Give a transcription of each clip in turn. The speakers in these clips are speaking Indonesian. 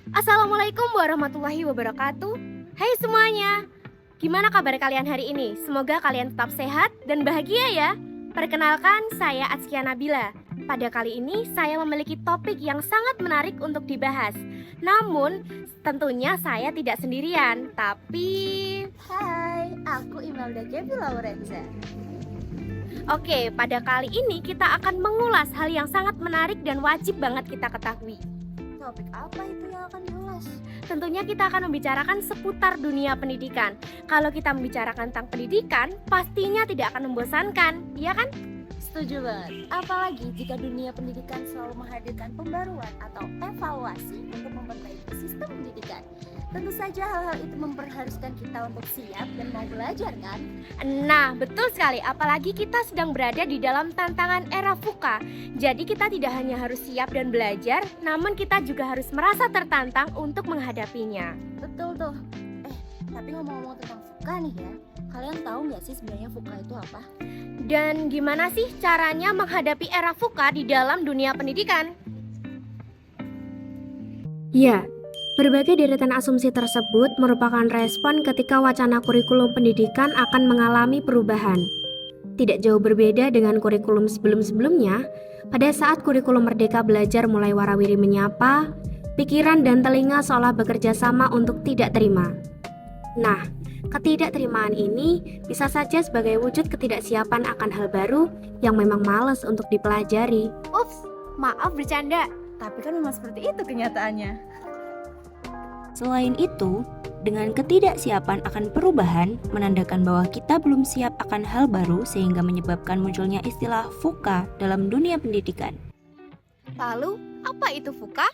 Assalamualaikum warahmatullahi wabarakatuh. Hai semuanya, gimana kabar kalian hari ini? Semoga kalian tetap sehat dan bahagia ya. Perkenalkan, saya Atskia Nabila. Pada kali ini saya memiliki topik yang sangat menarik untuk dibahas. Namun, tentunya saya tidak sendirian, tapi... Hai, aku Imelda Gaby Laurenza. Oke, pada kali ini kita akan mengulas hal yang sangat menarik dan wajib banget kita ketahui. Topik apa itu yang akan diulas? Tentunya kita akan membicarakan seputar dunia pendidikan. Kalau kita membicarakan tentang pendidikan, pastinya tidak akan membosankan, iya kan? Setuju banget. Apalagi jika dunia pendidikan selalu menghadirkan pembaruan atau evaluasi untuk memperbaiki sistem pendidikan. Tentu saja hal-hal itu memperharuskan kita untuk siap dan mau belajar kan? Nah, betul sekali. Apalagi kita sedang berada di dalam tantangan era VUCA. Jadi kita tidak hanya harus siap dan belajar, namun kita juga harus merasa tertantang untuk menghadapinya. Betul tuh. Tapi ngomong-ngomong tentang VUCA nih ya, kalian tahu nggak sih sebenarnya VUCA itu apa? Dan gimana sih caranya menghadapi era VUCA di dalam dunia pendidikan? Ya, berbagai deretan asumsi tersebut merupakan respon ketika wacana kurikulum pendidikan akan mengalami perubahan. Tidak jauh berbeda dengan kurikulum sebelum-sebelumnya, pada saat kurikulum Merdeka Belajar mulai warawiri menyapa, pikiran dan telinga seolah bekerja sama untuk tidak terima. Nah, ketidakterimaan ini bisa saja sebagai wujud ketidaksiapan akan hal baru yang memang malas untuk dipelajari. Ups, maaf bercanda. Tapi kan memang seperti itu kenyataannya. Selain itu, dengan ketidaksiapan akan perubahan menandakan bahwa kita belum siap akan hal baru sehingga menyebabkan munculnya istilah VUCA dalam dunia pendidikan. Lalu, apa itu VUCA?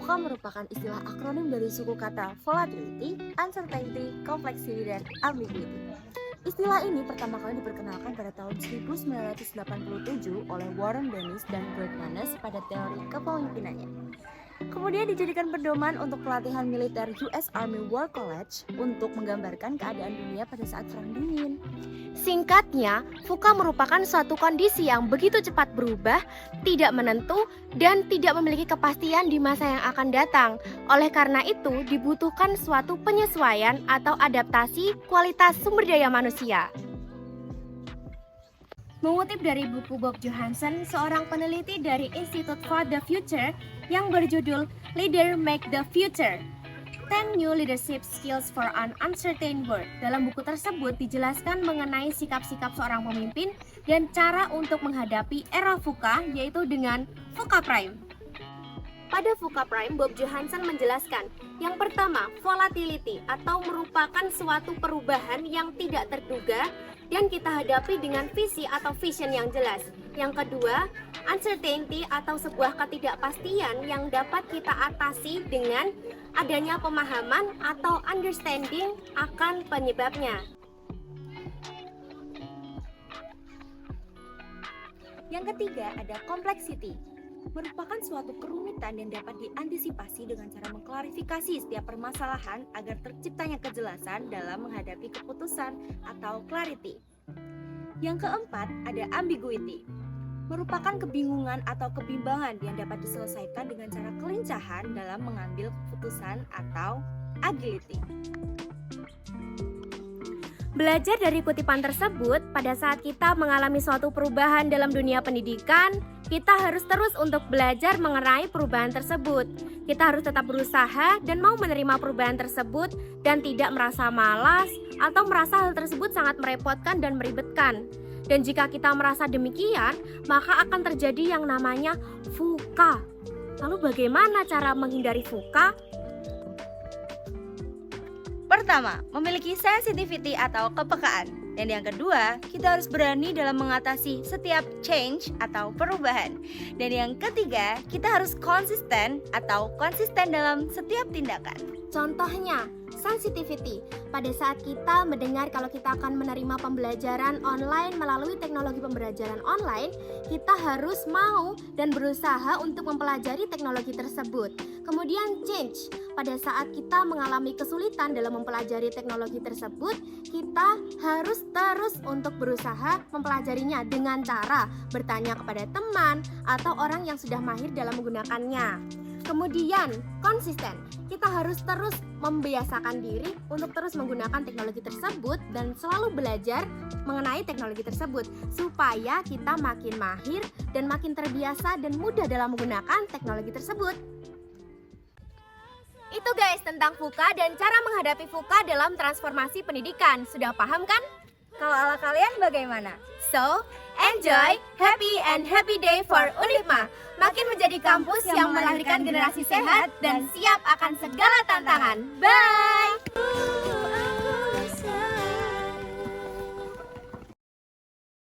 VUCA merupakan istilah akronim dari suku kata volatility, uncertainty, complexity, dan ambiguity. Istilah ini pertama kali diperkenalkan pada tahun 1987 oleh Warren Bennis dan Bert Maness pada teori kepemimpinannya. Kemudian dijadikan pedoman untuk pelatihan militer US Army War College untuk menggambarkan keadaan dunia pada saat Perang Dingin. Singkatnya, VUCA merupakan suatu kondisi yang begitu cepat berubah, tidak menentu, dan tidak memiliki kepastian di masa yang akan datang. Oleh karena itu, dibutuhkan suatu penyesuaian atau adaptasi kualitas sumber daya manusia. Mengutip dari buku Bob Johansen, seorang peneliti dari Institute for the Future yang berjudul Leader Make the Future, 10 New Leadership Skills for an Uncertain World. Dalam buku tersebut dijelaskan mengenai sikap-sikap seorang pemimpin dan cara untuk menghadapi era VUCA, yaitu dengan VUCA Prime. Pada VUCA Prime, Bob Johansen menjelaskan, yang pertama, volatility atau merupakan suatu perubahan yang tidak terduga dan kita hadapi dengan visi atau vision yang jelas. Yang kedua, uncertainty atau sebuah ketidakpastian yang dapat kita atasi dengan adanya pemahaman atau understanding akan penyebabnya. Yang ketiga, ada complexity. Merupakan suatu kerumitan yang dapat diantisipasi dengan cara mengklarifikasi setiap permasalahan agar terciptanya kejelasan dalam menghadapi keputusan atau clarity. Yang keempat, ada ambiguity. Merupakan kebingungan atau kebimbangan yang dapat diselesaikan dengan cara kelincahan dalam mengambil keputusan atau agility. Belajar dari kutipan tersebut, pada saat kita mengalami suatu perubahan dalam dunia pendidikan, kita harus terus untuk belajar mengenai perubahan tersebut. Kita harus tetap berusaha dan mau menerima perubahan tersebut dan tidak merasa malas atau merasa hal tersebut sangat merepotkan dan meribetkan. Dan jika kita merasa demikian, maka akan terjadi yang namanya VUCA. Lalu bagaimana cara menghindari VUCA? Pertama, memiliki sensitivity atau kepekaan. Dan yang kedua, kita harus berani dalam mengatasi setiap change atau perubahan. Dan yang ketiga, kita harus konsisten atau konsisten dalam setiap tindakan. Contohnya, sensitivity. Pada saat kita mendengar kalau kita akan menerima pembelajaran online melalui teknologi pembelajaran online, kita harus mau dan berusaha untuk mempelajari teknologi tersebut. Kemudian change. Pada saat kita mengalami kesulitan dalam mempelajari teknologi tersebut, kita harus terus untuk berusaha mempelajarinya dengan cara bertanya kepada teman atau orang yang sudah mahir dalam menggunakannya. Kemudian, konsisten. Kita harus terus membiasakan diri untuk terus menggunakan teknologi tersebut dan selalu belajar mengenai teknologi tersebut supaya kita makin mahir dan makin terbiasa dan mudah dalam menggunakan teknologi tersebut. Itu guys tentang VUCA dan cara menghadapi VUCA dalam transformasi pendidikan. Sudah paham kan? Kalau ala kalian bagaimana? So, enjoy, happy day for Unipma. Makin menjadi kampus yang melahirkan generasi sehat dan siap akan segala tantangan. Bye!